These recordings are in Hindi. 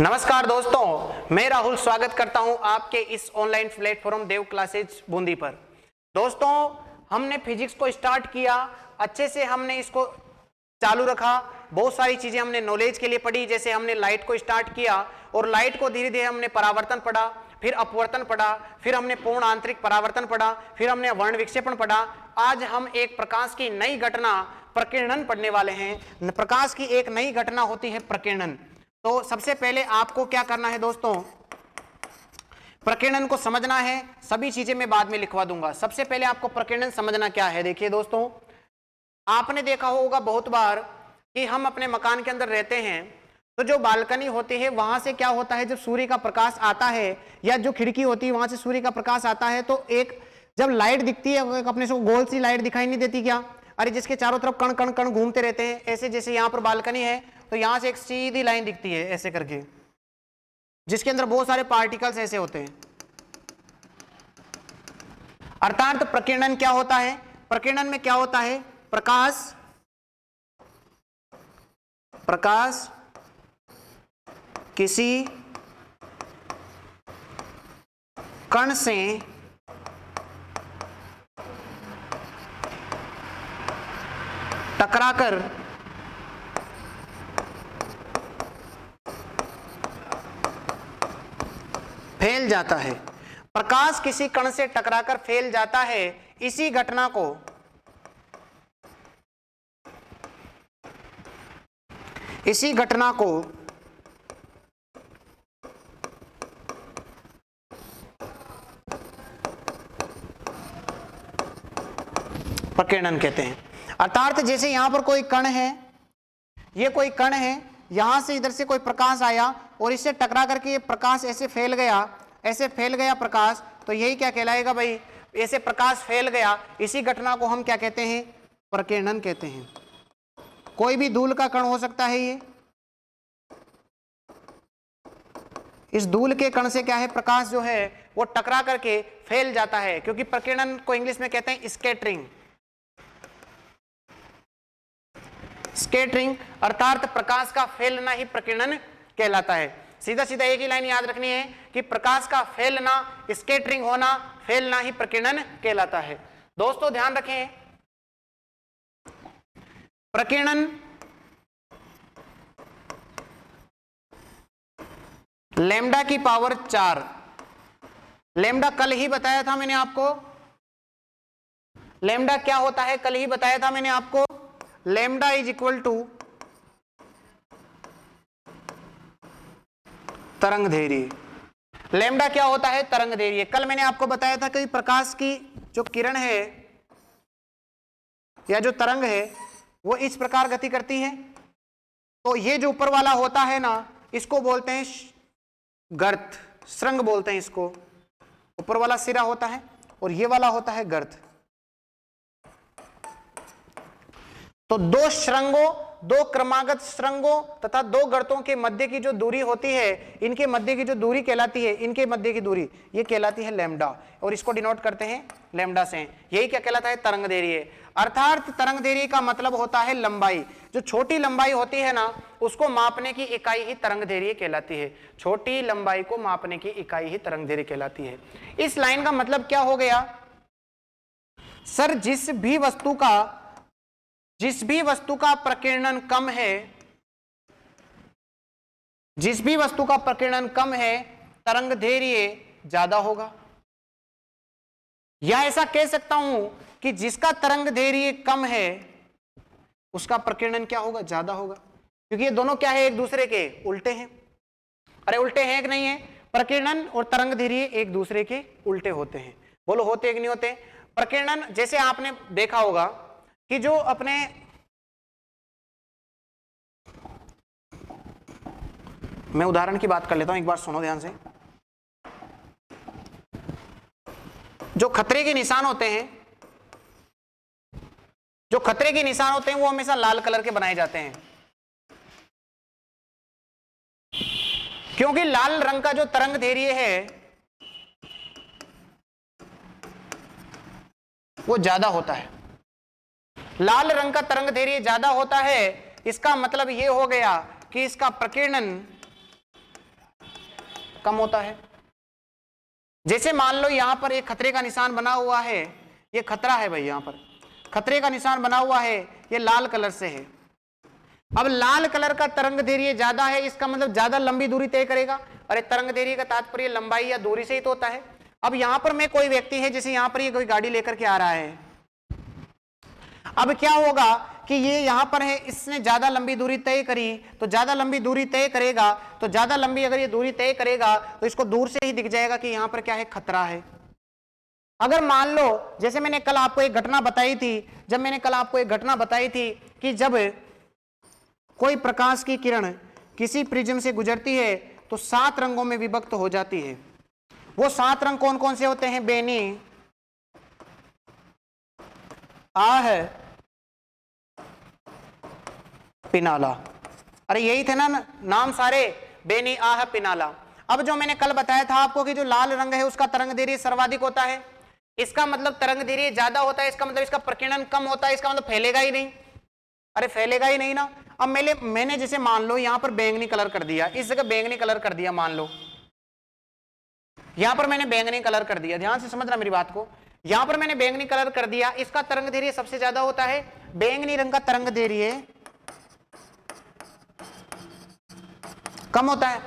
नमस्कार दोस्तों, मैं राहुल स्वागत करता हूं आपके इस ऑनलाइन प्लेटफॉर्म देव क्लासेज बूंदी पर। दोस्तों, हमने फिजिक्स को स्टार्ट किया, अच्छे से हमने इसको चालू रखा। बहुत सारी चीजें हमने नॉलेज के लिए पढ़ी, जैसे हमने लाइट को स्टार्ट किया और लाइट को धीरे धीरे हमने परावर्तन पढ़ा, फिर अपवर्तन पढ़ा, फिर हमने पूर्ण आंतरिक परावर्तन पढ़ा, फिर हमने वर्ण विक्षेपण पढ़ा। आज हम एक प्रकाश की नई घटना प्रकीर्णन पढ़ने वाले हैं। प्रकाश की एक नई घटना होती है प्रकीर्णन। तो सबसे पहले आपको क्या करना है दोस्तों, प्रकीर्णन को समझना है। सभी चीजें मैं बाद में लिखवा दूंगा। सबसे पहले आपको प्रकीर्णन समझना क्या है। देखिए दोस्तों, आपने देखा होगा बहुत बार कि हम अपने मकान के अंदर रहते हैं तो जो बालकनी होती है वहां से क्या होता है, जब सूर्य का प्रकाश आता है या जो खिड़की होती है वहां से सूर्य का प्रकाश आता है तो एक जब लाइट दिखती है, अपने से गोल सी लाइट दिखाई नहीं देती क्या? अरे जिसके चारों तरफ कण कण कण घूमते रहते हैं। ऐसे जैसे यहाँ पर बालकनी है तो यहां से एक सीधी लाइन दिखती है ऐसे करके, जिसके अंदर बहुत सारे पार्टिकल्स ऐसे होते हैं। अर्थात प्रकीर्णन क्या होता है? प्रकीर्णन में क्या होता है, प्रकाश किसी कण से टकराकर फैल जाता है। प्रकाश किसी कण से टकराकर फैल जाता है। इसी घटना को प्रकीर्णन कहते हैं। अर्थात जैसे यहां पर कोई कण है, ये कोई कण है, यहां से इधर से कोई प्रकाश आया और इससे टकरा करके ये प्रकाश ऐसे फैल गया प्रकाश, तो यही क्या कहलाएगा भाई, ऐसे प्रकाश फैल गया। इसी घटना को हम क्या कहते हैं, प्रकीर्णन कहते हैं। कोई भी धूल का कण हो सकता है ये। इस धूल के कण से क्या है, प्रकाश जो है वो टकरा करके फैल जाता है, क्योंकि प्रकीर्णन को इंग्लिश में कहते हैं स्कैटरिंग। अर्थात प्रकाश का फैलना ही प्रकीर्णन कहलाता है। सीधा सीधा एक ही लाइन याद रखनी है कि प्रकाश का फैलना, स्कैटरिंग होना, फैलना ही प्रकीर्णन कहलाता है। दोस्तों ध्यान रखें, प्रकीर्णन लैम्डा की पावर 4, लैम्डा कल ही बताया था मैंने आपको। लैम्डा क्या होता है, कल ही बताया था मैंने आपको। लैम्डा इज इक्वल टू तरंगदैर्घ्य। लैम्डा क्या होता है, तरंगदैर्घ्य। कल मैंने आपको बताया था कि प्रकाश की जो किरण है या जो तरंग है वो इस प्रकार गति करती है। तो ये जो ऊपर वाला होता है ना, इसको बोलते हैं गर्त, श्रृंग बोलते हैं इसको। ऊपर वाला सिरा होता है और ये वाला होता है गर्त। तो दो श्रृंगों, दो क्रमागत श्रृंगों तथा दो गर्तों के मध्य की जो दूरी होती है, इनके मध्य की जो दूरी कहलाती है, इनके मध्य की दूरी ये कहलाती है लैम्डा, और इसको डिनोट करते हैं लैम्डा से। यही क्या कहलाता है, तरंगदैर्घ्य। अर्थात तरंगदैर्घ्य का मतलब होता है लंबाई। जो छोटी लंबाई होती है ना, उसको मापने की इकाई ही तरंगदैर्घ्य कहलाती है। छोटी लंबाई को मापने की इकाई ही तरंगदैर्घ्य कहलाती है। इस लाइन का मतलब क्या हो गया, सर जिस भी वस्तु का प्रकीर्णन कम है, जिस भी वस्तु का प्रकीर्णन कम है, तरंगदैर्घ्य ज्यादा होगा। या ऐसा कह सकता हूं कि जिसका तरंगदैर्घ्य कम है उसका प्रकीर्णन क्या होगा, ज्यादा होगा। क्योंकि ये दोनों क्या है, एक दूसरे के उल्टे हैं। अरे उल्टे हैं कि नहीं है, प्रकीर्णन और तरंगदैर्घ्य एक दूसरे के उल्टे होते हैं। बोलो होते हैं कि नहीं होते? प्रकीर्णन जैसे आपने देखा होगा कि जो अपने मैं उदाहरण की बात कर लेता हूं, एक बार सुनो ध्यान से। जो खतरे के निशान होते हैं, वो हमेशा लाल कलर के बनाए जाते हैं, क्योंकि लाल रंग का जो तरंगदैर्घ्य है वो ज्यादा होता है। लाल रंग का तरंगदैर्घ्य ज्यादा होता है, इसका मतलब यह हो गया कि इसका प्रकीर्णन कम होता है। जैसे मान लो यहां पर एक खतरे का निशान बना हुआ है, ये खतरा है भाई, यहां पर खतरे का निशान बना हुआ है, ये लाल कलर से है। अब लाल कलर का तरंग दैर्घ्य ज्यादा है, इसका मतलब ज्यादा लंबी दूरी तय करेगा। अरे तरंग दैर्घ्य का तात्पर्य लंबाई या दूरी से ही तो होता है। अब यहां पर मैं कोई व्यक्ति है, जैसे यहां पर ये कोई गाड़ी लेकर के आ रहा है, अब क्या होगा कि ये यहां पर है, इसने ज्यादा लंबी दूरी तय करी, तो ज्यादा लंबी दूरी तय करेगा, तो ज्यादा लंबी अगर ये दूरी तय करेगा तो इसको दूर से ही दिख जाएगा कि यहां पर क्या है, खतरा है। अगर मान लो जैसे मैंने कल आपको एक घटना बताई थी, जब मैंने कल आपको एक घटना बताई थी कि जब कोई प्रकाश की किरण किसी प्रिज्म से गुजरती है तो 7 रंगों में विभक्त हो जाती है। वो 7 रंग कौन कौन से होते हैं? बेनी, आह, पिनाला। अरे यही थे ना नाम सारे, बेनी, आह, पिनाला। अब जो मैंने कल बताया था आपको कि जो लाल रंग है उसका तरंग दैर्घ्य सर्वाधिक होता है, इसका मतलब तरंग दैर्घ्य ज्यादा होता है, इसका मतलब इसका प्रकीर्णन कम होता है, इसका मतलब फैलेगा ही नहीं। अरे फैलेगा ही नहीं ना। अब मैंने जैसे मान लो यहां पर बैंगनी कलर कर दिया, इस जगह बैंगनी कलर कर दिया, मान लो यहां पर मैंने बैंगनी कलर कर दिया, ध्यान से समझना मेरी बात को, यहां पर मैंने बैंगनी कलर कर दिया, इसका तरंग दैर्घ्य सबसे ज्यादा होता है। बैंगनी रंग का तरंग दैर्घ्य कम होता है।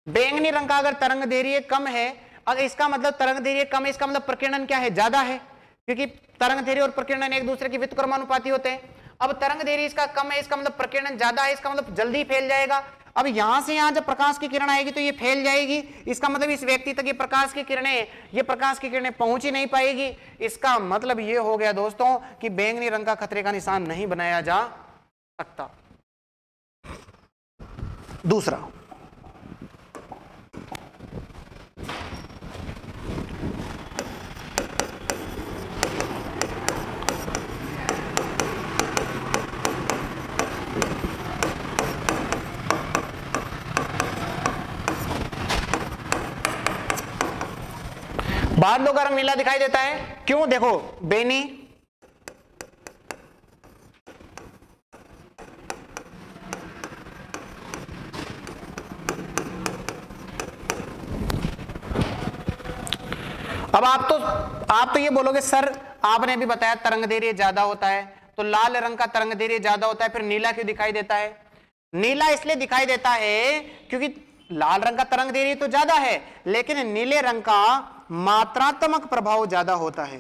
बैंगनी रंग का अगर तरंग दैर्घ्य कम है, अगर इसका मतलब तरंग दैर्घ्य कम है, इसका मतलब प्रकीर्णन क्या है, ज्यादा है, क्योंकि तरंग दैर्घ्य और प्रकीर्णन एक दूसरे के व्युत्क्रमानुपाती होते हैं। अब तरंग दैर्घ्य इसका कम है, इसका मतलब प्रकीर्णन ज्यादा है, इसका मतलब जल्दी फैल जाएगा। अब यहां से यहां जब प्रकाश की किरण आएगी तो ये फैल जाएगी, इसका मतलब इस व्यक्ति तक ये प्रकाश की किरणें पहुंच ही नहीं पाएगी। इसका मतलब ये हो गया दोस्तों कि बैंगनी रंग का खतरे का निशान नहीं बनाया जा सकता। दूसरा, बादलों का रंग नीला दिखाई देता है, क्यों? देखो बेनी, अब आप तो ये बोलोगे सर आपने अभी बताया तरंग दैर्घ्य ज्यादा होता है, तो लाल रंग का तरंग दैर्घ्य ज्यादा होता है, फिर नीला क्यों दिखाई देता है? नीला इसलिए दिखाई देता है क्योंकि लाल रंग का तरंग दैर्घ्य तो ज्यादा है, लेकिन नीले रंग का मात्रात्मक प्रभाव ज्यादा होता है।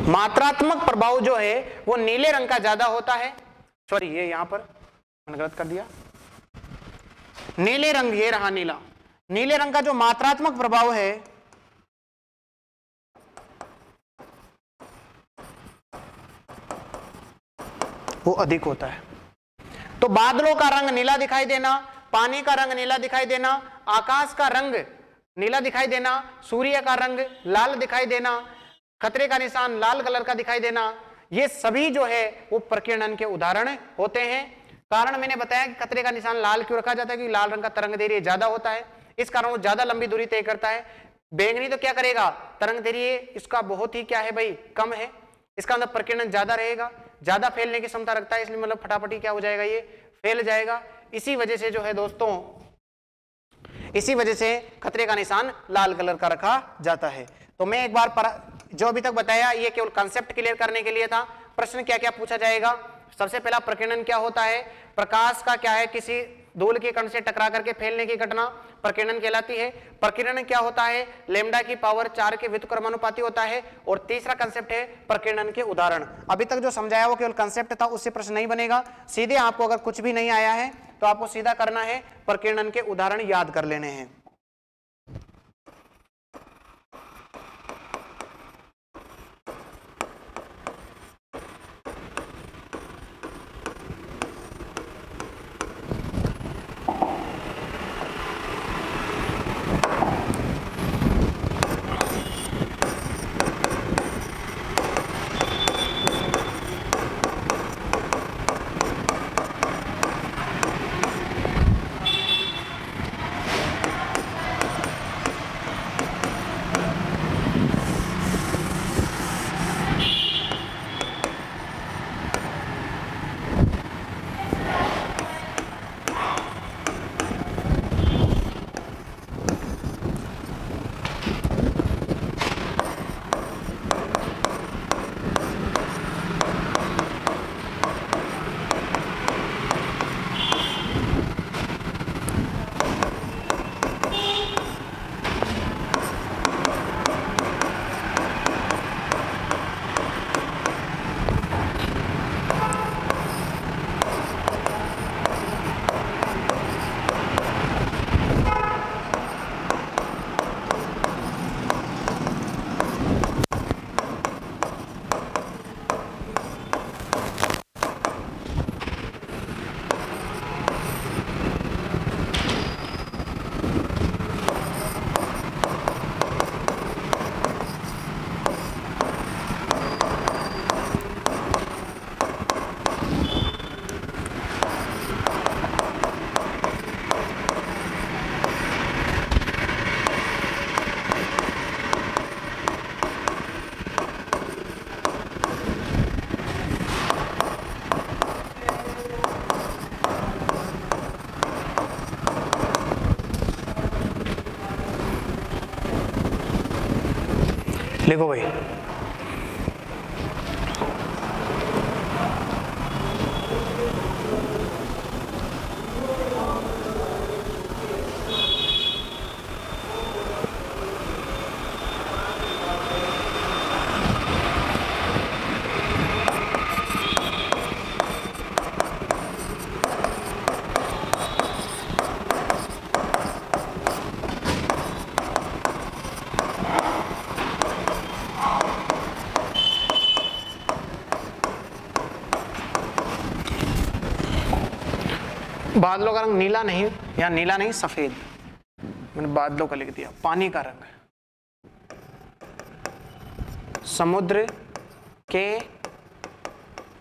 मात्रात्मक प्रभाव जो है वो नीले रंग का ज्यादा होता है। सॉरी, ये यहां पर मैंने गलत कर दिया, नीले रंग, ये रहा नीला, नीले रंग का जो मात्रात्मक प्रभाव है वो अधिक होता है। तो बादलों का रंग नीला दिखाई देना, पानी का रंग नीला दिखाई देना, आकाश का रंग नीला दिखाई देना, सूर्य का रंग लाल दिखाई देना, खतरे का निशान लाल कलर का दिखाई देना, ये सभी जो है वो प्रकीर्णन के उदाहरण होते हैं। कारण मैंने बताया कि खतरे का निशान लाल क्यों रखा जाता है, क्योंकि लाल रंग का तरंग दैर्घ्य ज्यादा होता है, इस कारण वो ज्यादा लंबी दूरी तय करता है। बैंगनी तो क्या करेगा, तरंग दैर्घ्य इसका बहुत ही क्या है भाई, कम है, इसका मतलब प्रकीर्णन ज्यादा रहेगा, ज्यादा फैलने की क्षमता रखता है, इसलिए मतलब फटाफटी क्या हो जाएगा, ये फैल जाएगा। इसी वजह से जो है दोस्तों, इसी वजह से खतरे का निशान लाल कलर का रखा जाता है। तो मैं एक बार जो अभी तक बताया ये केवल कंसेप्ट क्लियर करने के लिए था। प्रश्न क्या क्या पूछा जाएगा? सबसे पहला प्रकीर्णन क्या होता है, प्रकाश का क्या है, किसी धूल के कण से टकरा करके फैलने की घटना प्रकीर्णन कहलाती है। प्रकीर्णन क्या होता है, लैम्डा की पावर 4 के व्युत्क्रमानुपाती होता है। और तीसरा कंसेप्ट है प्रकीर्णन के उदाहरण। अभी तक जो समझाया वो केवल कंसेप्ट था, उससे प्रश्न नहीं बनेगा। सीधे आपको अगर कुछ भी नहीं आया है तो आपको सीधा करना है प्रकीर्णन के उदाहरण याद कर लेने हैं। लिखो भाई। बादलों का रंग नीला नहीं, या नीला नहीं सफेद, मैंने बादलों का लिख दिया। पानी का रंग, समुद्र के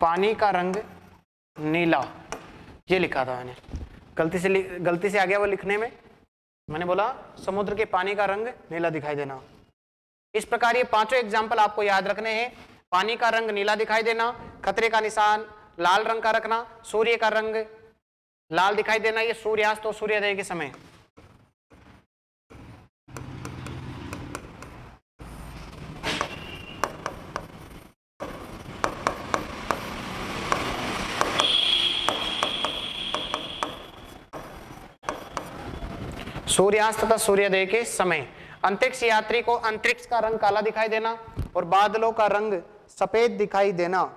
पानी का रंग नीला, ये लिखा था मैंने, गलती से आ गया वो लिखने में। मैंने बोला समुद्र के पानी का रंग नीला दिखाई देना। इस प्रकार ये पांचों एग्जाम्पल आपको याद रखने हैं। पानी का रंग नीला दिखाई देना, खतरे का निशान लाल रंग का रखना, सूर्य का रंग लाल दिखाई देना, ये सूर्यास्त और सूर्योदय के समय। सूर्यास्त तथा सूर्योदय के समय। अंतरिक्ष यात्री को अंतरिक्ष का रंग काला दिखाई देना और बादलों का रंग सफेद दिखाई देना।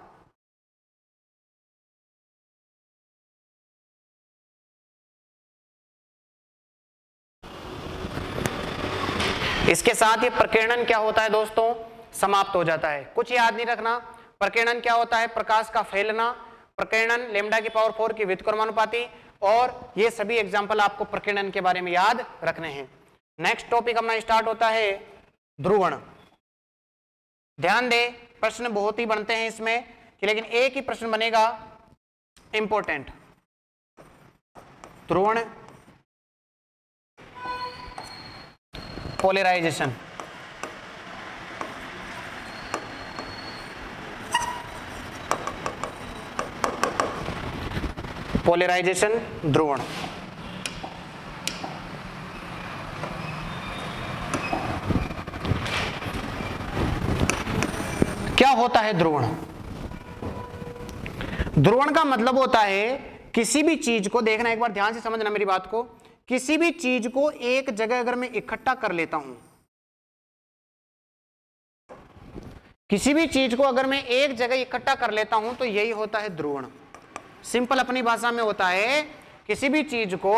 इसके साथ ही प्रकीर्णन क्या होता है दोस्तों, समाप्त हो जाता है। कुछ याद नहीं रखना। प्रकीर्णन क्या होता है, प्रकाश का फैलना। प्रकीर्णन लैम्डा की पावर 4 की व्युत्क्रमानुपाती, और ये सभी एग्जाम्पल आपको प्रकीर्णन के बारे में याद रखने हैं। नेक्स्ट टॉपिक अपना स्टार्ट होता है ध्रुवण। ध्यान दे, प्रश्न बहुत ही बनते हैं इसमें कि, लेकिन एक ही प्रश्न बनेगा इंपॉर्टेंट। ध्रुवण पोलराइजेशन। पोलराइजेशन ध्रुवण। क्या होता है ध्रुवण? ध्रुवण का मतलब होता है किसी भी चीज को, देखना एक बार ध्यान से समझना मेरी बात को, किसी भी चीज को एक जगह अगर मैं इकट्ठा कर लेता हूं, किसी भी चीज को अगर मैं एक जगह इकट्ठा कर लेता हूं तो यही होता है ध्रुवण। सिंपल अपनी भाषा में होता है किसी भी चीज को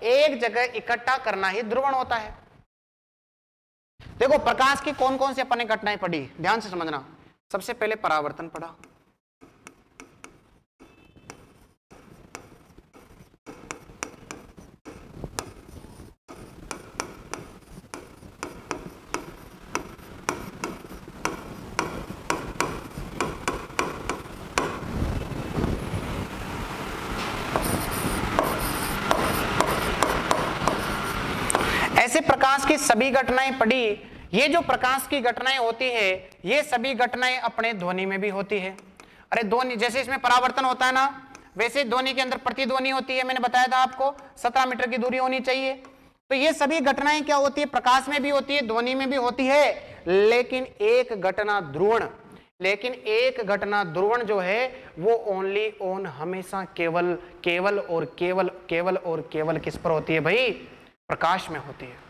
एक जगह इकट्ठा करना ही ध्रुवण होता है। देखो प्रकाश की कौन कौन सी अपने घटनाएं पढ़ी, ध्यान से समझना। सबसे पहले परावर्तन पढ़ा, ऐसे प्रकाश की सभी घटनाएं पढ़ी। ये जो प्रकाश की घटनाएं होती है ये सभी घटनाएं अपने ध्वनि में भी होती है। अरे ध्वनि, जैसे इसमें परावर्तन होता है ना, वैसे ध्वनि के अंदर प्रतिध्वनि होती है। मैंने बताया था आपको 17 मीटर की दूरी होनी चाहिए। तो ये सभी घटनाएं क्या होती है, प्रकाश में भी होती है, ध्वनि में भी होती है। लेकिन एक घटना ध्रुवण जो है वो ओनली ऑन, हमेशा केवल केवल और केवल केवल और केवल किस पर होती है भाई, प्रकाश में होती है।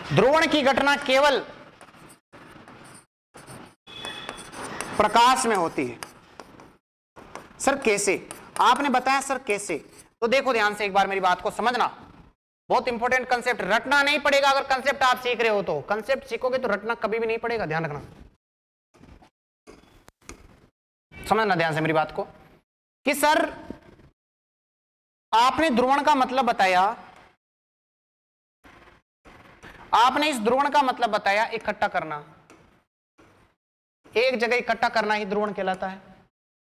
ध्रुवण की घटना केवल प्रकाश में होती है। सर कैसे? आपने बताया सर कैसे, तो देखो ध्यान से एक बार मेरी बात को समझना। बहुत इंपॉर्टेंट कंसेप्ट, रटना नहीं पड़ेगा। अगर कंसेप्ट आप सीख रहे हो तो, कंसेप्ट सीखोगे तो रटना कभी भी नहीं पड़ेगा, ध्यान रखना। समझना ध्यान से मेरी बात को कि सर आपने ध्रुवण का मतलब बताया, आपने इस ध्रुवण का मतलब बताया इकट्ठा करना, एक जगह इकट्ठा करना ही ध्रुवण कहलाता है,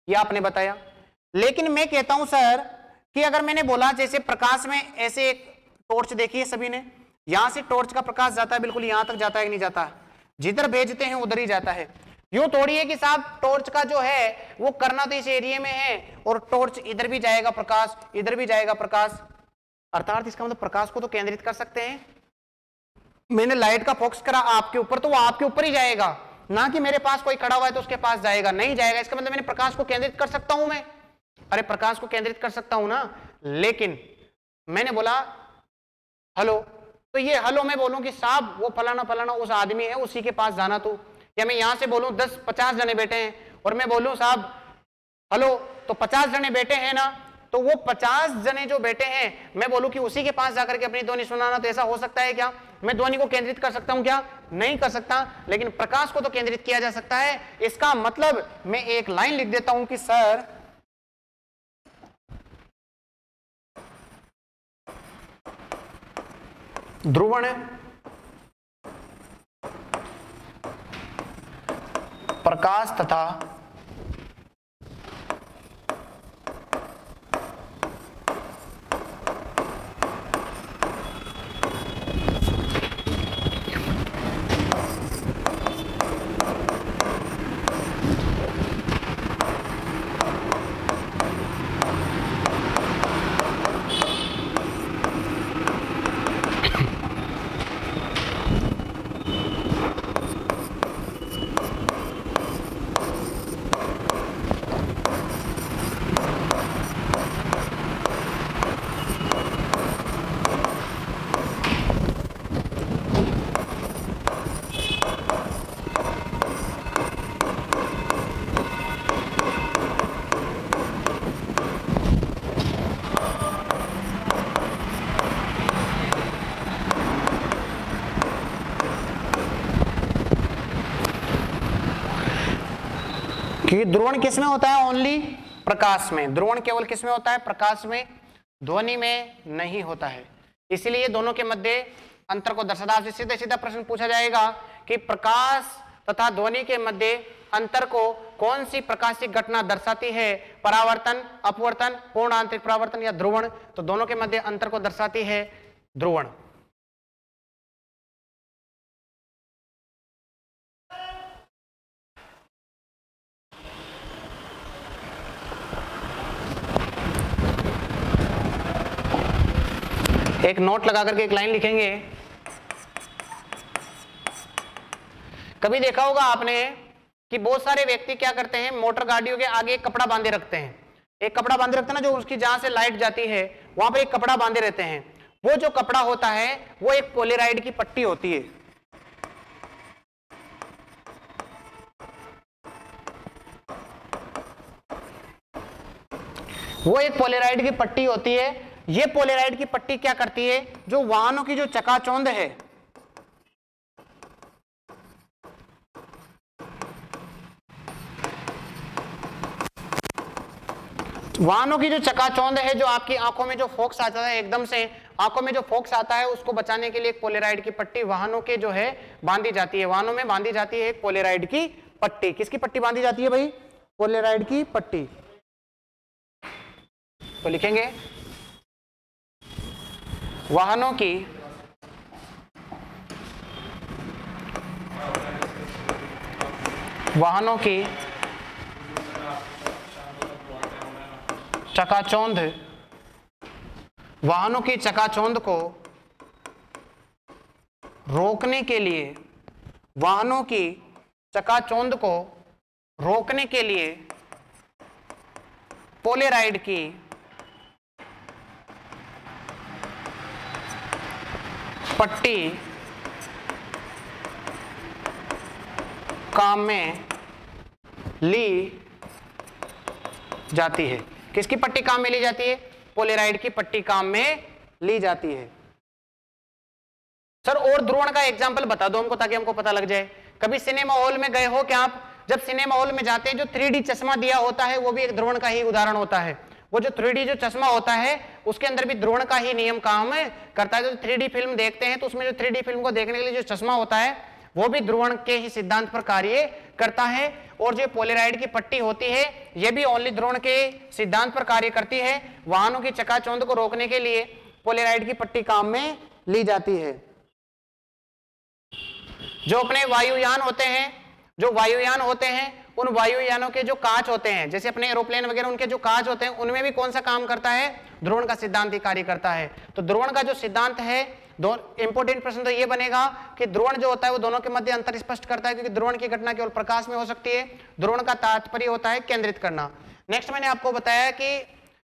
यह आपने बताया। लेकिन मैं कहता हूं सर कि अगर मैंने बोला जैसे प्रकाश में ऐसे एक टॉर्च देखी है सभी ने, यहां से टॉर्च का प्रकाश जाता है, बिल्कुल यहां तक जाता है कि नहीं जाता, जिधर भेजते हैं उधर ही जाता है। यूं थोड़ी है कि साहब टॉर्च का जो है वो करना तो इस एरिया में है और टॉर्च इधर भी जाएगा प्रकाश, इधर भी जाएगा प्रकाश। अर्थात इसका मतलब प्रकाश को तो केंद्रित कर सकते हैं, मैंने लाइट का फोकस करा आपके ऊपर तो वो आपके ऊपर ही जाएगा, ना कि मेरे पास कोई खड़ा हुआ है तो उसके पास जाएगा, नहीं जाएगा। इसका मतलब मैंने प्रकाश को केंद्रित कर सकता हूं मैं, अरे प्रकाश को केंद्रित कर सकता हूं ना, लेकिन मैंने बोला हेलो, तो ये हेलो मैं बोलूं कि साहब वो फलाना फलाना उस आदमी है उसी के पास जाना तू, या मैं यहां से बोलूं 10-50 जने बैठे हैं और मैं बोलूं साहब हेलो, तो 50 जने बैठे हैं ना, तो वो 50 जने जो बैठे हैं मैं बोलूं कि उसी के पास जाकर के अपनी ध्वनि सुनाना, तो ऐसा हो सकता है क्या? मैं ध्वनि को केंद्रित कर सकता हूं क्या? नहीं कर सकता, लेकिन प्रकाश को तो केंद्रित किया जा सकता है। इसका मतलब मैं एक लाइन लिख देता हूं कि सर ध्रुवण प्रकाश तथा क्योंकि ध्रुवण किस में होता है? ओनली प्रकाश में। ध्रुवण केवल किस में होता है? प्रकाश में, ध्वनि में नहीं होता है। इसीलिए दोनों के मध्य अंतर को दर्शाता है। सीधा सीधा प्रश्न पूछा जाएगा कि प्रकाश तथा ध्वनि के मध्य अंतर को कौन सी प्रकाशिक घटना दर्शाती है? परावर्तन, अपवर्तन, पूर्ण आंतरिक परावर्तन या ध्रुवण? तो दोनों के मध्य अंतर को दर्शाती है ध्रुवण। एक नोट लगा करके एक लाइन लिखेंगे। कभी देखा होगा आपने कि बहुत सारे व्यक्ति क्या करते हैं, मोटर गाड़ियों के आगे एक कपड़ा बांधे रखते हैं, एक कपड़ा बांधे रखते हैं ना, जो उसकी जहां से लाइट जाती है वहां पर एक कपड़ा बांधे रहते हैं। वो जो कपड़ा होता है वो एक पोलेराइड की पट्टी होती है। वो एक पोलेराइड की पट्टी होती है। ये पोलेराइड की पट्टी क्या करती है? जो वाहनों की जो चकाचौंध है, वाहनों की जो चकाचौंध है, जो आपकी आंखों में जो फोकस आता है, एकदम से आंखों में जो फोकस आता है, उसको बचाने के लिए एक पोलेराइड की पट्टी वाहनों के जो है बांधी जाती है। वाहनों में बांधी जाती है एक पोलेराइड की पट्टी। किसकी पट्टी बांधी जाती है भाई? पोलेराइड की पट्टी। तो लिखेंगे वाहनों की चकाचौंध, वाहनों की चकाचौंध को रोकने के लिए, वाहनों की चकाचौंध को रोकने के लिए पोलेराइड की पट्टी काम में ली जाती है। किसकी पट्टी काम में ली जाती है? पोलेराइड की पट्टी काम में ली जाती है। सर और ध्रुवण का एग्जांपल बता दो हमको, ताकि हमको पता लग जाए। कभी सिनेमा हॉल में गए हो क्या आप? जब सिनेमा हॉल में जाते हैं, जो 3D चश्मा दिया होता है वो भी एक ध्रुवण का ही उदाहरण होता है। वो जो 3D जो चश्मा होता है उसके अंदर भी ध्रुवण का ही नियम काम करता है। जो 3D फिल्म देखते हैं तो उसमें जो 3D फिल्म को देखने के लिए जो चश्मा होता है वो भी ध्रुवण के ही सिद्धांत पर कार्य करता है। और जो पोलेराइड की पट्टी होती है ये भी ओनली ध्रुवण के सिद्धांत पर कार्य करती है। वाहनों की चकाचौंध को रोकने के लिए पोलेराइड की पट्टी काम में ली जाती है। जो अपने वायुयान होते हैं, उन वायुयानों के जो कांच होते हैं, जैसे अपने एरोप्लेन वगैरह, उनके जो कांच होते हैं उनमें भी कौन सा काम करता है? ध्रुवण का सिद्धांत ही कार्य करता है। तो ध्रुवण का जो सिद्धांत है दो इंपॉर्टेंट प्रश्न तो ये बनेगा कि ध्रुवण जो होता है वो दोनों के मध्य अंतर स्पष्ट करता है, क्योंकि ध्रुवण की घटना केवल प्रकाश में हो सकती है। ध्रुवण का तात्पर्य होता है केंद्रित करना। नेक्स्ट मैंने आपको बताया कि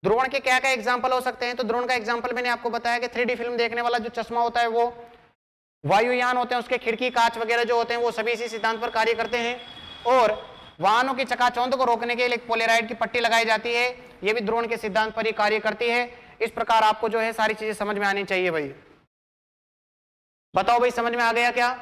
ध्रुवण के क्या क्या एग्जाम्पल हो सकते हैं। तो ध्रुवण का एग्जाम्पल मैंने आपको बताया कि 3D फिल्म देखने वाला जो चश्मा होता है, वो वायुयान होते हैं, उसके खिड़की कांच वगैरह जो होते हैं वो सभी इसी सिद्धांत पर कार्य करते हैं। और वाहनों की चकाचौंध को रोकने के लिए एक पोलेराइड की पट्टी लगाई जाती है, ये भी ध्रुवण के सिद्धांत पर ही कार्य करती है। इस प्रकार आपको जो है सारी चीजें समझ में आनी चाहिए भाई। बताओ भाई, समझ में आ गया क्या?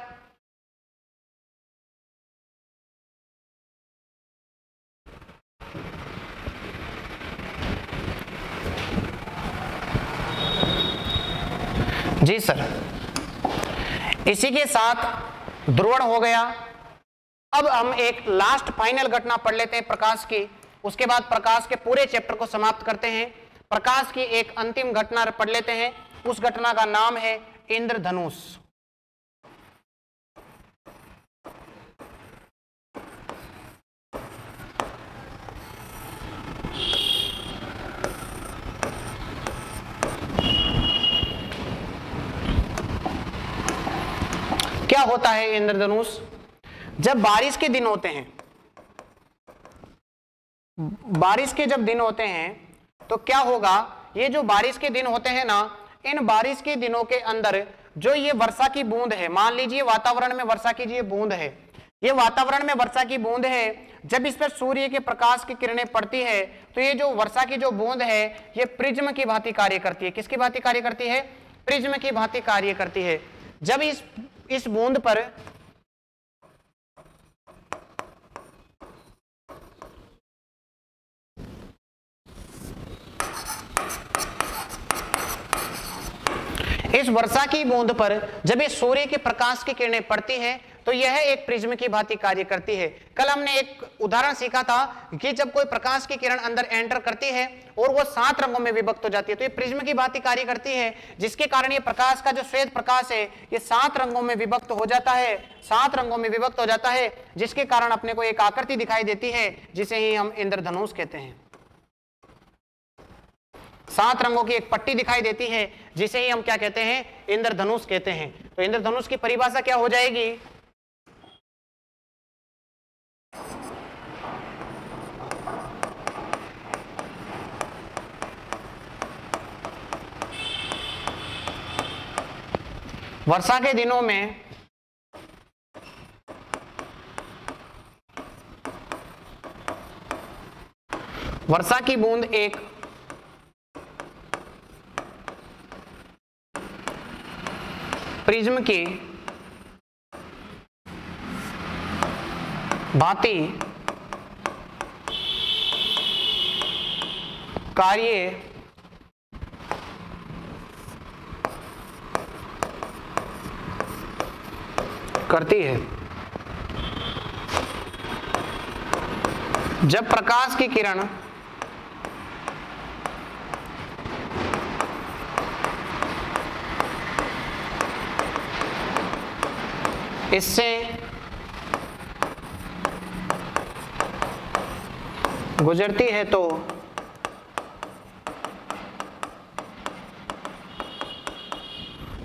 जी सर, इसी के साथ ध्रुवण हो गया। अब हम एक लास्ट फाइनल घटना पढ़ लेते हैं प्रकाश की, उसके बाद प्रकाश के पूरे चैप्टर को समाप्त करते हैं। प्रकाश की एक अंतिम घटना पढ़ लेते हैं, उस घटना का नाम है इंद्रधनुष। क्या होता है इंद्रधनुष? जब बारिश के दिन होते हैं, बारिश के जब दिन होते हैं तो क्या होगा, ये जो बारिश के दिन होते हैं ना, इन बारिश के दिनों के अंदर जो ये वर्षा की बूंद है, मान लीजिए वातावरण में वर्षा की ये बूंद है, ये वातावरण में वर्षा की बूंद है, जब इस पर सूर्य के प्रकाश की किरणें पड़ती है तो ये जो वर्षा की जो बूंद है ये प्रिज्म की भांति कार्य करती है। किसकी भांति कार्य करती है? प्रिज्म की भांति कार्य करती है। जब इस बूंद पर इस वर्षा की बूंद पर जब ये सूर्य के प्रकाश की किरणें पड़ती है तो यह एक प्रिज्म की भांति कार्य करती है। कल हमने एक उदाहरण सीखा था कि जब कोई प्रकाश की किरण अंदर एंटर करती है और वो 7 रंगों में विभक्त हो जाती है तो ये प्रिज्म की भांति कार्य करती है, जिसके कारण ये प्रकाश का जो श्वेत प्रकाश है ये 7 रंगों में विभक्त हो जाता है, 7 रंगों में विभक्त हो जाता है, जिसके कारण अपने को एक आकृति दिखाई देती है जिसे ही हम इंद्रधनुष कहते हैं। 7 रंगों की एक पट्टी दिखाई देती है जिसे ही हम क्या कहते हैं? इंद्रधनुष कहते हैं। तो इंद्रधनुष की परिभाषा क्या हो जाएगी? वर्षा के दिनों में वर्षा की बूंद एक प्रिज्म की भांति कार्य करती है। जब प्रकाश की किरण इससे गुजरती है तो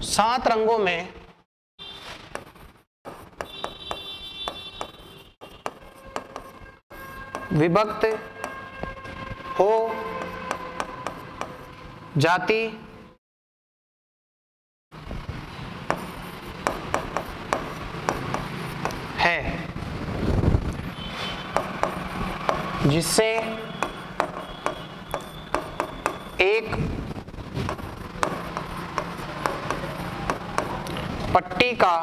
सात रंगों में विभक्त हो जाती है, जिससे एक पट्टी का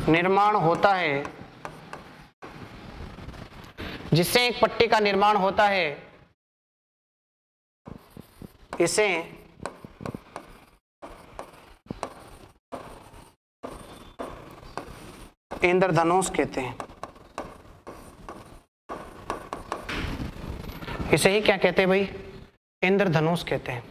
निर्माण होता है, जिससे एक पट्टी का निर्माण होता है, इसे इंद्रधनुष कहते हैं। इसे ही क्या कहते हैं भाई? इंद्रधनुष कहते हैं।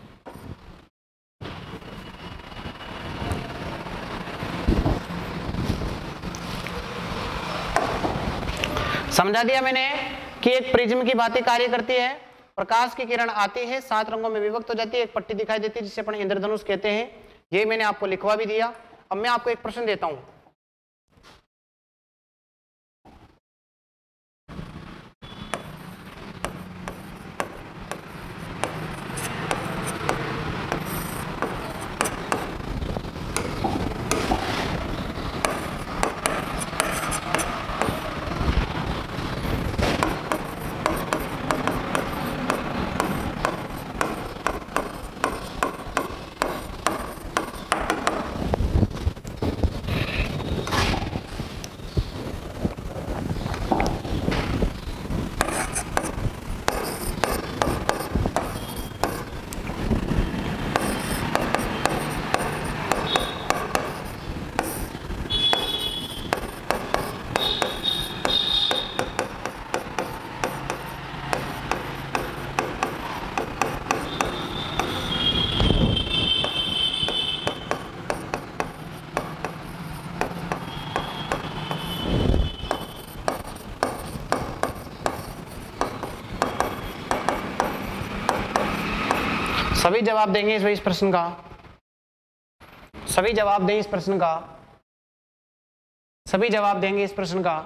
समझा दिया मैंने कि एक प्रिज्म की भांति कार्य करती है प्रकाश की किरण आती है, 7 रंगों में विभक्त हो जाती है, एक पट्टी दिखाई देती है जिसे अपन इंद्रधनुष कहते हैं। ये मैंने आपको लिखवा भी दिया। अब मैं आपको एक प्रश्न देता हूं। सभी जवाब देंगे इस प्रश्न का? सभी जवाब दें इस प्रश्न का? सभी जवाब देंगे इस प्रश्न का?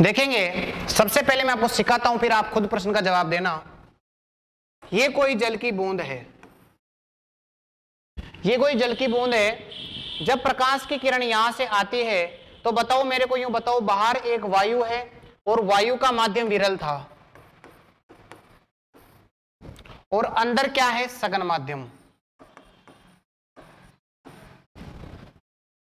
देखेंगे, सबसे पहले मैं आपको सिखाता हूं, फिर आप खुद प्रश्न का जवाब देना। ये कोई जल की बूंद है, ये कोई जल की बूंद है। जब प्रकाश की किरण यहां से आती है तो बताओ मेरे को, यूं बताओ, बाहर एक वायु है और वायु का माध्यम विरल था और अंदर क्या है? सघन माध्यम।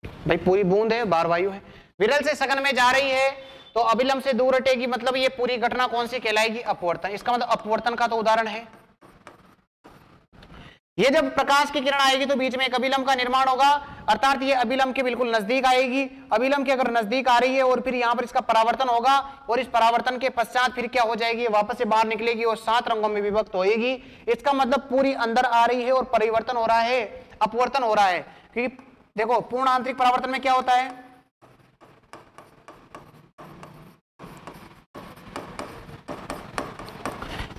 भाई पूरी बूंद है, बाहर वायु है, विरल से सघन में जा रही है तो अभिलंब से दूर हटेगी, मतलब ये पूरी घटना कौन सी कहलाएगी? अपवर्तन। इसका मतलब अपवर्तन का तो उदाहरण है। ये जब प्रकाश की किरण आएगी तो बीच में एक अभिलंब का निर्माण होगा, अर्थात ये अभिलंब के बिल्कुल नजदीक आएगी। अभिलंब के अगर नजदीक आ रही है और फिर यहां पर इसका परावर्तन होगा और इस परावर्तन के पश्चात फिर क्या हो जाएगी? वापस से बाहर निकलेगी और 7 रंगों में विभक्त होएगी। इसका मतलब पूरी अंदर आ रही है और परिवर्तन हो रहा है, अपवर्तन हो रहा है। क्योंकि देखो पूर्ण आंतरिक परावर्तन में क्या होता है?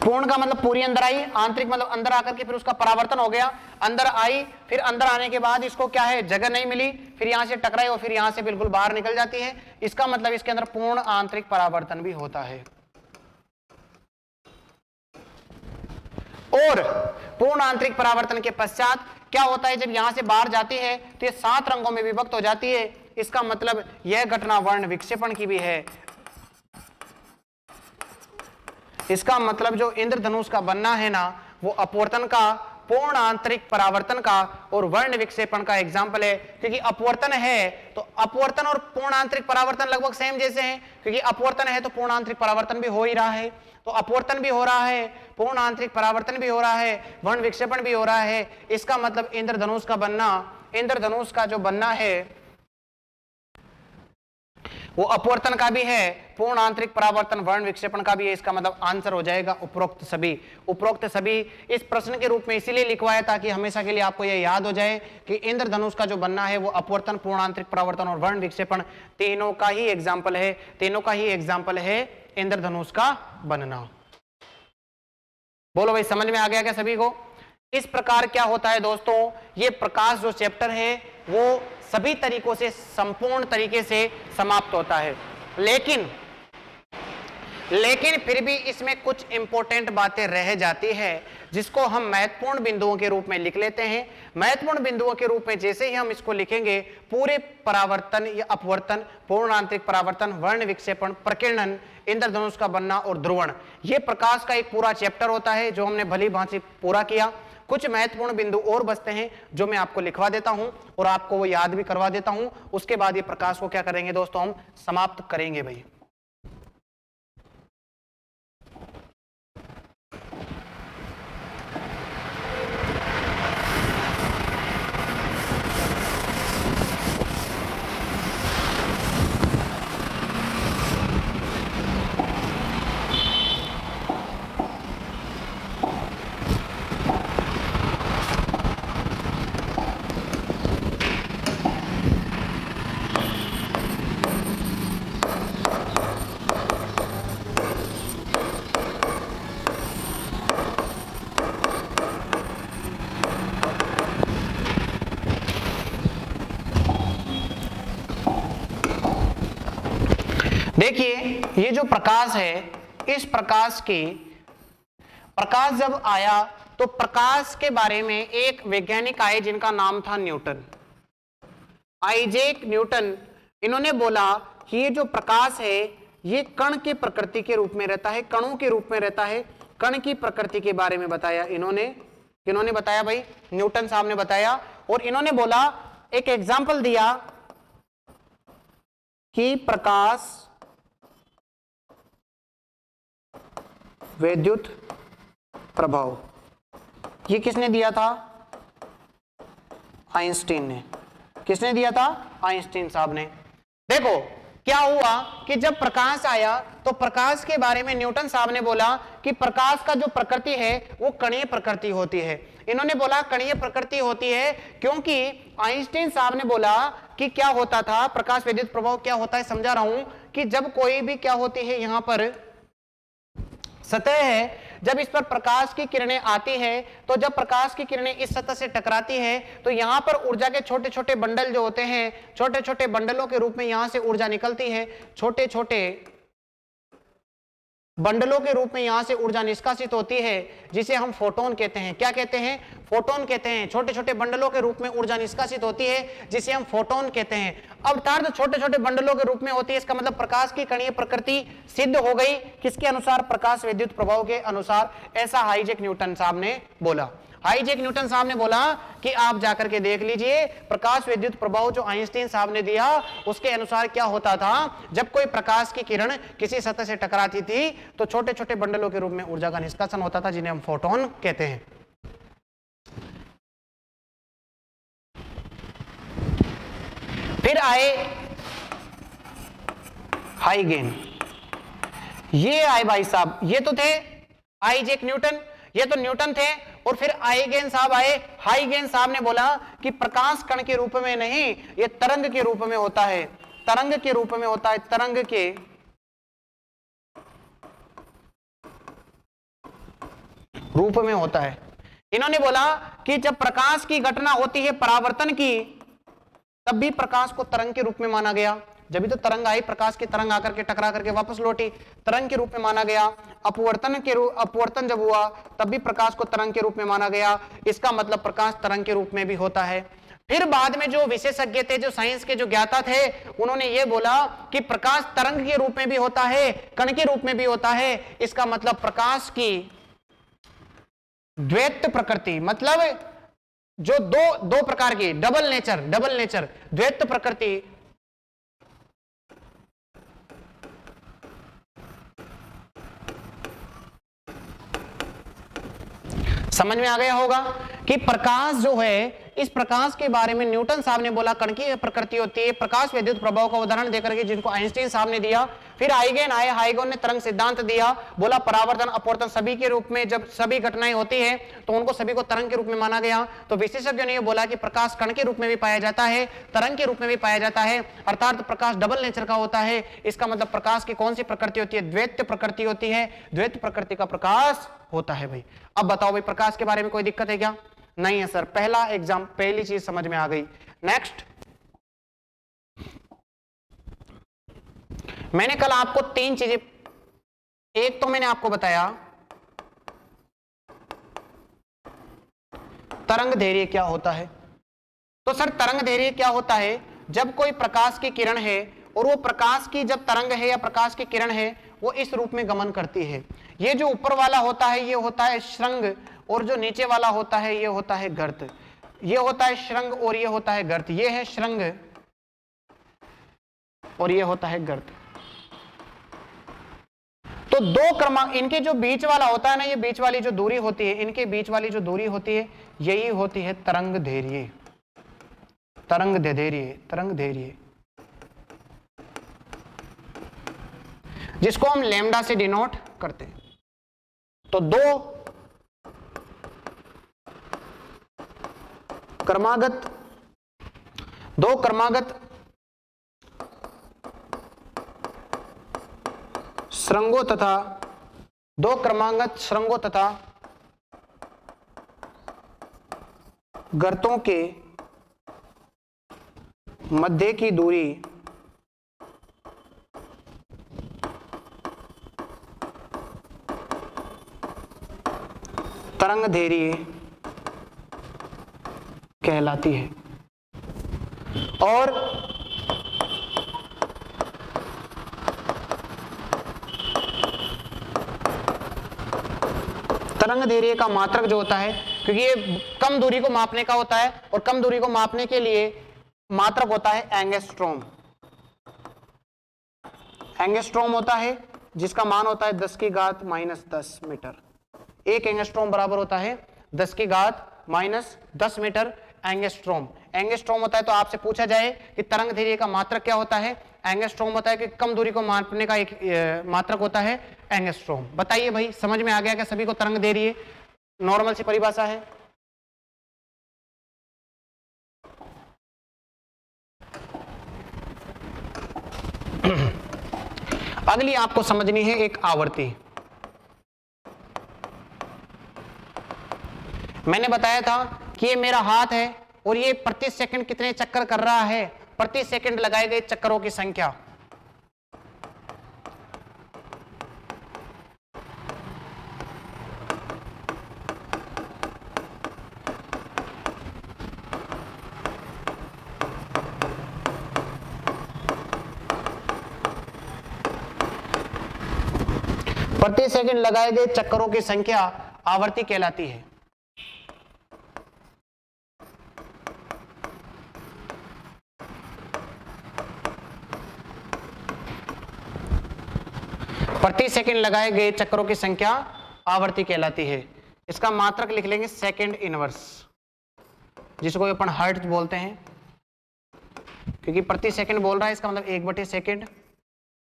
पूर्ण का मतलब पूरी अंदर आई, आंतरिक मतलब अंदर आकर के फिर उसका परावर्तन हो गया, अंदर आई, फिर अंदर आने के बाद इसको क्या है? जगह नहीं मिली, फिर यहां से टकराई और फिर यहां से बिल्कुल बाहर निकल जाती है। इसका मतलब इसके अंदर पूर्ण आंतरिक परावर्तन भी होता है। और पूर्ण आंतरिक परावर्तन के पश्चात क्या होता है? जब यहां से बाहर जाती है तो ये 7 रंगों में विभक्त हो जाती है। इसका मतलब यह घटना वर्ण विक्षेपण की भी है। इसका मतलब जो इंद्रधनुष का बनना है ना, वो अपवर्तन का, पूर्ण आंतरिक परावर्तन का और वर्ण विक्षेपण का एग्जाम्पल है। क्योंकि अपवर्तन है तो अपवर्तन और पूर्ण आंतरिक परावर्तन लगभग सेम जैसे हैं, क्योंकि अपवर्तन है तो पूर्ण आंतरिक परावर्तन भी हो ही रहा है। तो अपवर्तन भी हो रहा है, पूर्ण आंतरिक परावर्तन भी हो रहा है, वर्ण विक्षेपण भी हो रहा है। इसका मतलब इंद्रधनुष का बनना, इंद्रधनुष का जो बनना है वो अपवर्तन का भी है, पूर्ण आंतरिक परावर्तन, वर्ण विक्षेपण का भी है। इसका मतलब आंसर हो जाएगा उपरोक्त सभी। उपरोक्त सभी इस प्रश्न के रूप में इसीलिए लिखवाया ताकि हमेशा के लिए आपको यह याद हो जाए कि इंद्रधनुष का जो बनना है वो अपवर्तन, पूर्ण आंतरिक परावर्तन और वर्ण विक्षेपण तीनों का ही एग्जाम्पल है। तीनों का ही एग्जाम्पल है इंद्रधनुष का बनना। बोलो भाई, समझ में आ गया क्या सभी को? इस प्रकार क्या होता है दोस्तों, ये प्रकाश जो चैप्टर है वो सभी तरीकों से संपूर्ण तरीके से समाप्त होता है। लेकिन फिर भी इसमें कुछ इंपॉर्टेंट बातें रह जाती है जिसको हम महत्वपूर्ण बिंदुओं के रूप में लिख लेते हैं। महत्वपूर्ण बिंदुओं के रूप में जैसे ही हम इसको लिखेंगे, पूरे परावर्तन या अपवर्तन, पूर्ण आंतरिक परावर्तन, वर्ण विक्षेपण, प्रकीर्णन, इंद्रधनुष का बनना और ध्रुवण, ये प्रकाश का एक पूरा चैप्टर होता है जो हमने भली भांति पूरा किया। कुछ महत्वपूर्ण बिंदु और बचते हैं जो मैं आपको लिखवा देता हूं और आपको वो याद भी करवा देता हूं। उसके बाद ये प्रकाश को क्या करेंगे दोस्तों, हम समाप्त करेंगे भाई। देखिए ये जो प्रकाश है, इस प्रकाश जब आया तो प्रकाश के बारे में एक वैज्ञानिक आए जिनका नाम था न्यूटन, आइजैक न्यूटन। इन्होंने बोला कि ये जो प्रकाश है ये कण की प्रकृति के रूप में रहता है, कणों के रूप में रहता है। कण की प्रकृति के बारे में बताया इन्होंने। किन्होंने बताया भाई? न्यूटन साहब ने बताया। और इन्होंने बोला, एक एग्जाम्पल दिया कि प्रकाश विद्युत प्रभाव, ये किसने दिया था? आइंस्टीन ने। किसने दिया था? आइंस्टीन साहब ने। देखो क्या हुआ कि जब प्रकाश आया तो प्रकाश के बारे में न्यूटन साहब ने बोला कि प्रकाश का जो प्रकृति है वो कणीय प्रकृति होती है। इन्होंने बोला कणीय प्रकृति होती है क्योंकि आइंस्टीन साहब ने बोला कि क्या होता था, प्रकाश विद्युत प्रभाव क्या होता है, समझा रहा हूं कि जब कोई भी क्या होती है, यहां पर सतह है, जब इस पर प्रकाश की किरणें आती है तो जब प्रकाश की किरणें इस सतह से टकराती है तो यहां पर ऊर्जा के छोटे छोटे बंडल जो होते हैं, छोटे छोटे बंडलों के रूप में यहां से ऊर्जा निकलती है, छोटे छोटे बंडलों के रूप में यहां से ऊर्जा निष्कासित होती है, जिसे हम फोटोन कहते हैं। क्या कहते हैं? फोटोन कहते हैं। छोटे छोटे बंडलों के रूप में ऊर्जा निष्कासित होती है जिसे हम फोटोन कहते हैं। अब अर्थात छोटे छोटे बंडलों के रूप में होती है, इसका मतलब प्रकाश की कणीय प्रकृति सिद्ध हो गई। किसके अनुसार? प्रकाश विद्युत प्रभाव के अनुसार। ऐसा आइजैक न्यूटन साहब ने बोला। आइजैक न्यूटन साहब ने बोला कि आप जाकर के देख लीजिए प्रकाश विद्युत प्रभाव जो आइंस्टीन साहब ने दिया उसके अनुसार क्या होता था, जब कोई प्रकाश की किरण किसी सतह से टकराती थी तो छोटे छोटे बंडलों के रूप में ऊर्जा का निष्कासन होता था, जिन्हें हम फोटोन कहते हैं। फिर आए हाइगेन। ये आए भाई साहब, ये तो थे आइजैक न्यूटन, ये तो न्यूटन थे। और फिर हाइगेन साहब आए। हाइगेन साहब ने बोला कि प्रकाश कण के रूप में नहीं, ये तरंग के रूप में होता है, तरंग के रूप में होता है, तरंग के रूप में होता है। इन्होंने बोला कि जब प्रकाश की घटना होती है परावर्तन की, तब भी प्रकाश को तरंग के रूप में माना गया। जब भी तो तरंग आई, प्रकाश की तरंग आकर के टकरा करके वापस लौटी, तरंग के रूप में माना गया। अपवर्तन जब हुआ तब भी प्रकाश को तरंग के रूप में माना गया। इसका मतलब प्रकाश तरंग के रूप में भी होता है। फिर बाद में जो विशेषज्ञ थे, जो साइंस के जो ज्ञाता थे, उन्होंने ये बोला कि प्रकाश तरंग के रूप में भी होता है, कण के रूप में भी होता है। इसका मतलब प्रकाश की द्वैत प्रकृति, मतलब जो दो प्रकार की डबल नेचर द्वैत प्रकृति, समझ में आ गया होगा कि प्रकाश जो है, इस प्रकाश के बारे में न्यूटन साहब ने बोला कण की प्रकृति होती है। प्रकाश विद्युत प्रभाव का उदाहरण देकर के जिनको आइंस्टीन साहब ने दिया। फिर हाइगेन आए, हाइगेन ने तरंग सिद्धांत दिया, बोला परावर्तन अपवर्तन सभी के रूप में जब सभी घटनाएं होती है तो उनको सभी को तरंग के रूप में माना गया। तो विशेषज्ञों ने यह बोला कि प्रकाश कण के रूप में भी पाया जाता है, तरंग के रूप में भी पाया जाता है, अर्थात प्रकाश डबल नेचर का होता है। इसका मतलब प्रकाश की कौन सी प्रकृति होती है? द्वैत प्रकृति होती है, द्वैत प्रकृति का प्रकाश होता है भाई। अब बताओ भाई, प्रकाश के बारे में कोई दिक्कत है क्या? नहीं है सर। पहला एग्जाम, पहली चीज समझ में आ गई। नेक्स्ट, मैंने कल आपको तीन चीजें, एक तो मैंने आपको बताया तरंग दैर्घ्य क्या होता है। तो सर तरंग दैर्घ्य क्या होता है? जब कोई प्रकाश की किरण है और वो प्रकाश की जब तरंग है या प्रकाश की किरण है वो इस रूप में गमन करती है। ये जो ऊपर वाला होता है ये होता है श्रृंग, और जो नीचे वाला होता है ये होता है गर्त। ये होता है श्रृंग और ये होता है गर्त। ये है श्रृंग और ये होता है गर्त। तो दो क्रमांक, इनके जो बीच वाला होता है ना, ये बीच वाली जो दूरी होती है, इनके बीच वाली जो दूरी होती है यही होती है तरंग दैर्घ्य, तरंग दैर्घ्य, तरंग दैर्घ्य, जिसको हम लैम्डा से डिनोट करते हैं। तो दो क्रमागत श्रृंगों तथा दो क्रमागत श्रृंगों तथा गर्तों के मध्य की दूरी तरंगदैर्घ्य कहलाती है। और तरंगदैर्घ्य का मात्रक जो होता है, क्योंकि ये कम दूरी को मापने का होता है और कम दूरी को मापने के लिए मात्रक होता है एंगस्ट्रॉम। एंगस्ट्रॉम होता है जिसका मान होता है 10⁻⁻10 मीटर। एक एंगस्ट्रॉम बराबर होता है 10⁻⁻10 मीटर एंगस्ट्रॉम। एंगस्ट्रॉम होता है तो आपसे पूछा जाए कि तरंगदैर्घ्य का मात्रक क्या होता है, एंगस्ट्रॉम होता है कि कम दूरी को मापने का एक मात्रक होता है एंगस्ट्रॉम। बताइए भाई, समझ में आ गया क्या सभी को? तरंगदैर्घ्य नॉर्मल सी परिभाषा है। अगली आपको समझनी है एक आवर्ती। मैंने बताया था कि ये मेरा हाथ है और ये प्रति सेकंड कितने चक्कर कर रहा है, प्रति सेकंड लगाए गए चक्करों की संख्या। प्रति सेकंड लगाए गए चक्करों की संख्या आवर्ती कहलाती है। प्रति सेकंड लगाए गए चक्करों की संख्या आवर्ती कहलाती है। इसका मात्रक लिख लेंगे सेकंड इनवर्स, जिसको अपन हर्ट्ज बोलते हैं, क्योंकि प्रति सेकंड बोल रहा है, इसका मतलब 1/सेकंड,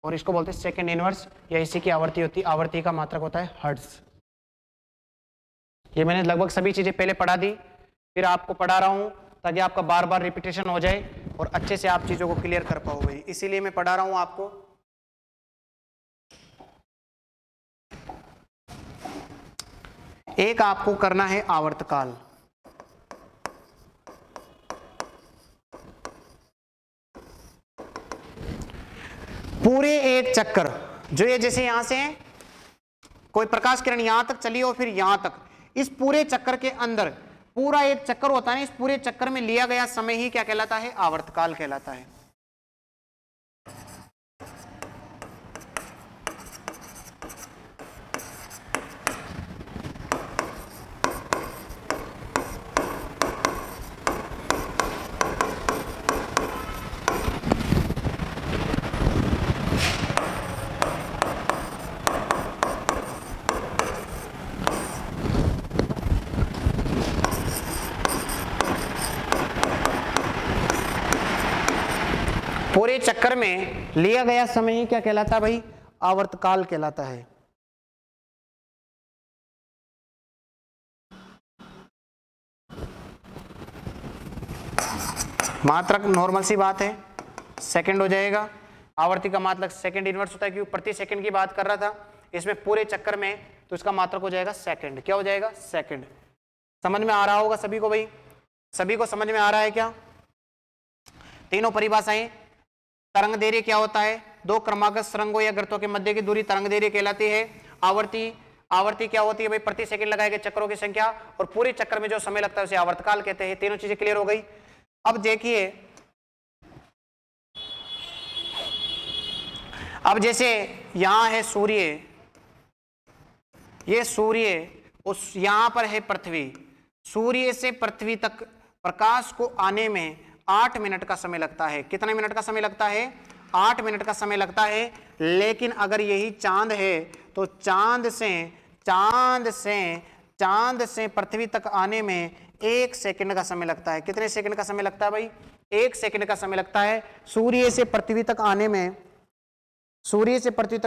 और इसको बोलते हैं सेकंड इनवर्स, या इसी की आवर्ती होती है। आवर्ती का मात्रक होता है हर्ट्ज। ये मैंने लगभग सभी चीजें पहले पढ़ा दी, फिर आपको पढ़ा रहा हूं ताकि आपका बार बार रिपीटेशन हो जाए और अच्छे से आप चीजों को क्लियर कर पाओ भाई, इसीलिए मैं पढ़ा रहा हूं आपको। एक आपको करना है आवर्तकाल। पूरे एक चक्कर जो ये जैसे यहां से कोई प्रकाश किरण यहां तक चली और फिर यहां तक, इस पूरे चक्कर के अंदर पूरा एक चक्कर होता है, इस पूरे चक्कर में लिया गया समय ही क्या कहलाता है? आवर्तकाल कहलाता है। पूरे चक्कर में लिया गया समय ही क्या कहलाता है भाई? आवर्तकाल कहलाता है। मात्रक नॉर्मल सी बात है, सेकंड हो जाएगा। आवर्ती का मात्रक सेकंड इनवर्स होता है, क्योंकि प्रति सेकंड की बात कर रहा था, इसमें पूरे चक्कर में, तो इसका मात्रक हो जाएगा सेकंड। क्या हो जाएगा? सेकंड। समझ में आ रहा होगा सभी को भाई? सभी को समझ में आ रहा है क्या? तीनों परिभाषाएं। तरंगदैर्घ्य क्या होता है? दो क्रमागत सुरंगों या गर्तों के मध्य की दूरी तरंगदैर्घ्य कहलाती है। आवर्ती क्या होती है भाई? प्रति सेकंड लगाए गए चक्करों की संख्या, और पूरे चक्कर में जो समय लगता है उसे आवर्तकाल कहते हैं। तीनों चीजें क्लियर हो गई। अब देखिए, अब जैसे यहां है सूर्य, ये सूर्य, उस यहां पर है पृथ्वी। सूर्य से पृथ्वी तक प्रकाश को आने में 8 मिनट का समय लगता है। कितने मिनट का समय लगता है? 8 मिनट का समय लगता है। लेकिन अगर यही चांद है तो चांद से पृथ्वी तक आने में 1 सेकंड का समय लगता है। कितने सेकंड का समय लगता है भाई? 1 सेकंड का समय लगता है। सूर्य से पृथ्वी तक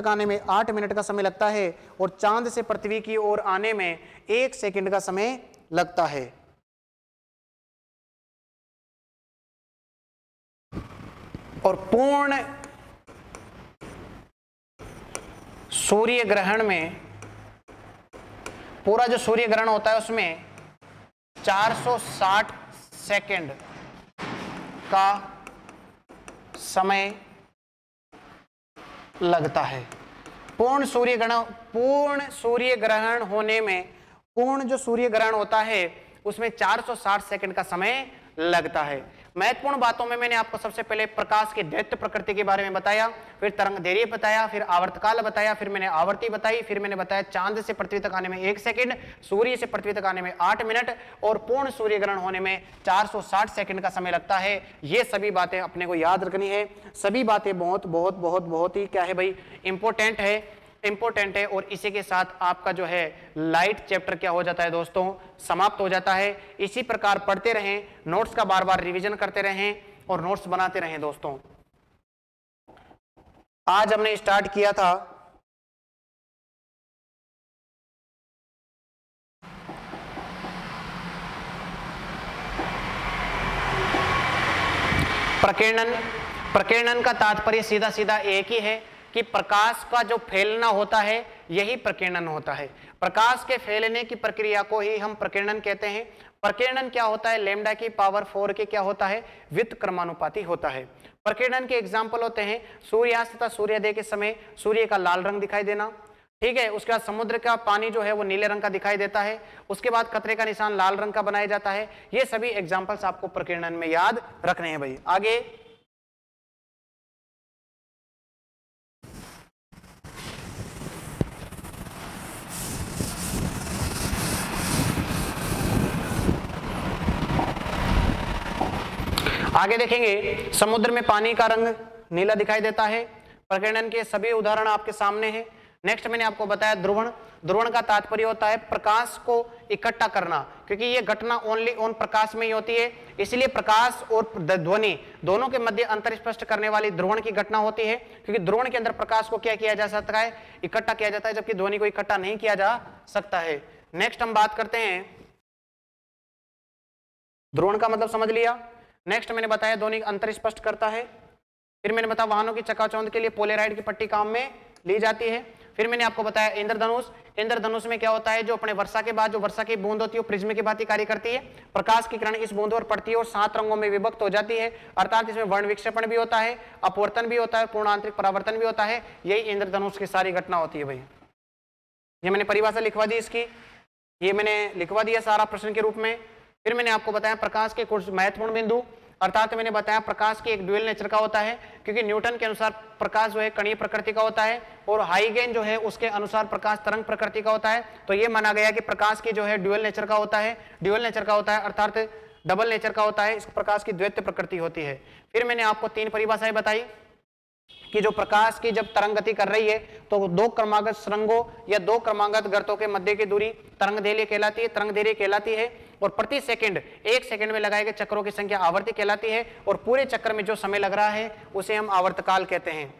आने में 8 मिनट का समय लगता है, और चांद से पृथ्वी की ओर आने में 1 सेकंड का समय लगता है। और पूर्ण सूर्य ग्रहण में, पूरा जो सूर्य ग्रहण होता है उसमें 460 सेकंड का समय लगता है। पूर्ण सूर्य ग्रहण होने में पूर्ण जो सूर्य ग्रहण होता है उसमें 460 सेकंड का समय लगता है। महत्वपूर्ण बातों में मैंने आपको सबसे पहले प्रकाश की दैत्य प्रकृति के बारे में बताया, फिर तरंग दैर्घ्य बताया, फिर आवर्तकाल बताया, फिर मैंने आवर्ती बताई, फिर मैंने बताया चांद से पृथ्वी तक आने में 1 सेकंड, सूर्य से पृथ्वी तक आने में 8 मिनट और पूर्ण सूर्य ग्रहण होने में 460 सेकंड का समय लगता है। ये सभी बातें अपने को याद रखनी है। सभी बातें बहुत बहुत बहुत बहुत ही क्या है भाई, इंपॉर्टेंट है। और इसी के साथ आपका जो है लाइट चैप्टर क्या हो जाता है दोस्तों, समाप्त हो जाता है। इसी प्रकार पढ़ते रहें, नोट्स का बार बार रिवीजन करते रहें और नोट्स बनाते रहें दोस्तों। आज हमने स्टार्ट किया था प्रकीर्णन का तात्पर्य सीधा सीधा एक ही है कि प्रकाश का जो फैलना होता है यही प्रकीर्णन होता है। प्रकाश के फैलने की प्रक्रिया को ही हम प्रकीर्णन कहते हैं। प्रकीर्णन क्या होता है, लैम्डा की पावर 4 के क्या होता है, व्युत्क्रमानुपाती होता है। प्रकीर्णन के एग्जाम्पल होते हैं सूर्यास्त तथा सूर्योदय के समय सूर्य का लाल रंग दिखाई देना, ठीक है। उसके बाद समुद्र का पानी जो है वो नीले रंग का दिखाई देता है, उसके बाद कतरे का निशान लाल रंग का बनाया जाता है। ये सभी एग्जाम्पल्स आपको प्रकीर्णन में याद रखने हैं भाई। आगे देखेंगे, समुद्र में पानी का रंग नीला दिखाई देता है। प्रकीर्णन के सभी उदाहरण आपके सामने हैं। नेक्स्ट मैंने आपको बताया ध्रुवण का तात्पर्य होता है प्रकाश को इकट्ठा करना, क्योंकि ये घटना ओनली ऑन प्रकाश में ही होती है, इसलिए प्रकाश और ध्वनि दोनों के मध्य अंतर स्पष्ट करने वाली ध्रुवण की घटना होती है। क्योंकि ध्रुवण के अंदर प्रकाश को क्या किया जा सकता है, इकट्ठा किया जाता है, जबकि ध्वनि को इकट्ठा नहीं किया जा सकता है। नेक्स्ट हम बात करते हैं, ध्रुवण का मतलब समझ लिया। नेक्स्ट मैंने बताया ध्वनि अंतर स्पष्ट करता है। फिर मैंने बताया वाहनों की चकाचौंध के लिए पोलेराइड की पट्टी काम में ली जाती है। फिर मैंने आपको बताया इंद्रधनुष में क्या होता है, जो अपने वर्षा के बाद जो वर्षा की बूंद होती है वो प्रिज्म की भांति कार्य करती है। प्रकाश की किरण इस बूंद पर पड़ती है और 7 रंगों में विभक्त हो जाती है, अर्थात इसमें वर्ण विक्षेपण भी होता है, अपवर्तन भी होता है, पूर्ण आंतरिक परावर्तन भी होता है। यही इंद्रधनुष की सारी घटना होती है भाई। ये मैंने परिभाषा लिखवा दी इसकी, ये मैंने लिखवा दिया सारा प्रश्न के रूप में। फिर मैंने आपको बताया प्रकाश के कुछ महत्वपूर्ण बिंदु, अर्थात मैंने बताया प्रकाश की एक ड्यूअल नेचर का होता है, क्योंकि न्यूटन के अनुसार प्रकाश जो है कणीय प्रकृति का होता है और हाइगेन जो है उसके अनुसार प्रकाश तरंग प्रकृति का होता है। तो ये माना गया कि प्रकाश की जो है ड्यूअल नेचर का होता है, अर्थात डबल नेचर का होता है, इस प्रकाश की द्वैत प्रकृति होती है। फिर मैंने आपको 3 परिभाषाएं बताई कि जो प्रकाश की जब तरंग गति कर रही है तो 2 क्रमागत सुरंगों या 2 क्रमागत गर्तों के मध्य की दूरी तरंग दैर्घ्य कहलाती है, और प्रति सेकंड 1 सेकंड में लगाए गए चक्रों की संख्या आवर्ती कहलाती है, और पूरे चक्र में जो समय लग रहा है उसे हम आवर्तकाल कहते हैं।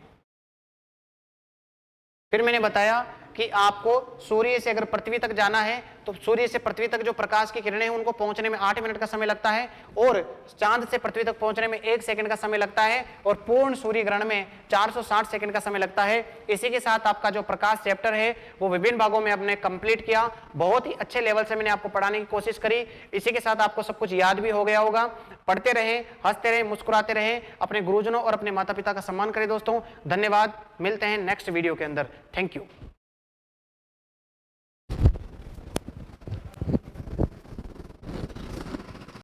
फिर मैंने बताया कि आपको सूर्य से अगर पृथ्वी तक जाना है तो सूर्य से पृथ्वी तक जो प्रकाश की किरणें हैं उनको पहुंचने में 8 मिनट का समय लगता है, और चांद से पृथ्वी तक पहुंचने में 1 सेकंड का समय लगता है, और पूर्ण सूर्य ग्रहण में 460 सेकंड का समय लगता है। इसी के साथ आपका जो प्रकाश चैप्टर है वो विभिन्न भागों में हमने कंप्लीट किया। बहुत ही अच्छे लेवल से मैंने आपको पढ़ाने की कोशिश करी। इसी के साथ आपको सब कुछ याद भी हो गया होगा। पढ़ते रहे, हंसते रहे, मुस्कुराते रहे, अपने गुरुजनों और अपने माता पिता का सम्मान करें दोस्तों। धन्यवाद, मिलते हैं नेक्स्ट वीडियो के अंदर। Thank you.